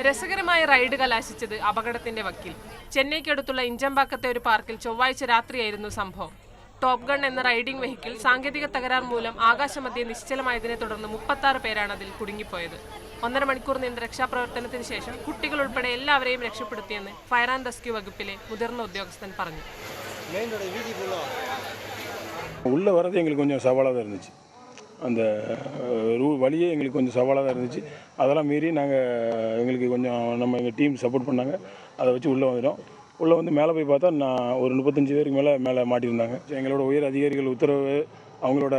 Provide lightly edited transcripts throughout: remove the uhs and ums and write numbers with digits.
രസകരമായ റൈഡ് കലാശിച്ചത് അപകടത്തിന്റെ വക്കിൽ. ചെന്നൈക്കടുത്തുള്ള ഇഞ്ചമ്പാക്കത്തെ ഒരു പാർക്കിൽ ചൊവ്വാഴ്ച രാത്രിയായിരുന്നു സംഭവം. ടോപ്പ് ഗൺ എന്ന റൈഡിംഗ് വെഹിക്കിൾ സാങ്കേതിക തകരാർ മൂലം ആകാശമധ്യേ നിശ്ചലമായതിനെ തുടർന്ന് 36 പേരാണ് അതിൽ കുടുങ്ങിപ്പോയത്. 1.5 മണിക്കൂർ നീണ്ട രക്ഷാപ്രവർത്തനത്തിന് ശേഷം കുട്ടികൾ ഉൾപ്പെടെ എല്ലാവരെയും രക്ഷപ്പെടുത്തിയെന്ന് ഫയർ ആൻഡ് റെസ്ക്യൂ വകുപ്പിലെ മുതിർന്ന ഉദ്യോഗസ്ഥൻ പറഞ്ഞു. உள்ள வரது எங்களுக்கு கொஞ்சம் சவாலாக தான் இருந்துச்சு. அந்த வழியே எங்களுக்கு கொஞ்சம் சவாலாக தான் இருந்துச்சு. அதெல்லாம் மீறி எங்களுக்கு கொஞ்சம் எங்கள் டீம் சப்போர்ட் பண்ணாங்க. அதை வச்சு உள்ளே வந்துட்டோம். உள்ளே வந்து மேலே போய் பார்த்தா நான் ஒரு 35 பேருக்கு மேலே மாட்டியிருந்தாங்க. எங்களோட உயர் அதிகாரிகள் உத்தரவு அவங்களோட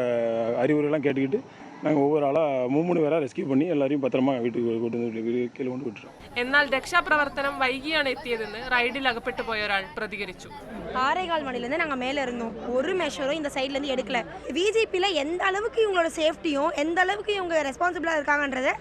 அறிவுரைலாம் கேட்டுக்கிட்டு நாங்கள் ஒவ்வொரு ஆளாக 3 பேராக ரெஸ்க்யூ பண்ணி எல்லாரையும் பத்திரமா വീട്ടിൽ കീഴിൽ കൊണ്ട് വിട്ടിരുന്നു. എന്നാൽ രക്ഷാപ്രവർത്തനം വൈകിയാണ് എത്തിയതെന്ന് റൈഡിൽ അകപ്പെട്ടു പോയ ഒരാൾ പ്രതികരിച്ചു. 6:15 மணிலேருந்து நாங்கள் மேலே இருந்தோம். ஒரு மெஷரும் இந்த சைட்லேருந்து எடுக்கல. விஜிபியில் எந்த அளவுக்கு இவங்களோட சேஃப்டியும் எந்த அளவுக்கு இவங்க ரெஸ்பான்சிபிளாக இருக்காங்கன்றதை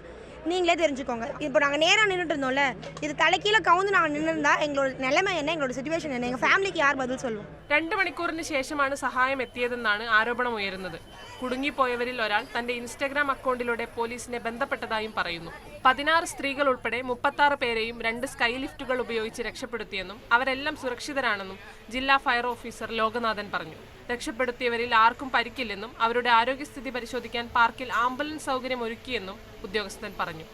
நீங்களே தெரிஞ்சுக்கோங்க. இப்போ நாங்கள் நேராக நின்றுட்டு இருந்தோம்ல, இது தலைக்கீழ கவுந்து நாங்கள் நின்றுருந்தா எங்களோட நிலைமை என்ன, எங்களோட സിറ്റുവേഷൻ என்ன, எங்கள் ഫാമിലിക്ക് யார் பதில் சொல்லுவோம்? 2 മണിക്കൂറിന് ശേഷമാണ് സഹായം എത്തിയതെന്നാണ് ആരോപണം ഉയരുന്നത്. കുടുങ്ങിപ്പോയവരിൽ ഒരാൾ തന്റെ ഇൻസ്റ്റഗ്രാം അക്കൗണ്ടിലൂടെ പോലീസിനെ ബന്ധപ്പെട്ടതായും പറയുന്നു. 16 സ്ത്രീകൾ ഉൾപ്പെടെ 36 പേരെയും 2 സ്കൈ ലിഫ്റ്റുകൾ ഉപയോഗിച്ച് രക്ഷപ്പെടുത്തിയെന്നും അവരെല്ലാം സുരക്ഷിതരാണെന്നും ജില്ലാ ഫയർ ഓഫീസർ ലോകനാഥൻ പറഞ്ഞു. രക്ഷപ്പെടുത്തിയവരിൽ ആർക്കും പരിക്കില്ലെന്നും അവരുടെ ആരോഗ്യസ്ഥിതി പരിശോധിക്കാൻ പാർക്കിൽ ആംബുലൻസ് സൗകര്യം ഒരുക്കിയെന്നും ഉദ്യോഗസ്ഥൻ പറഞ്ഞു.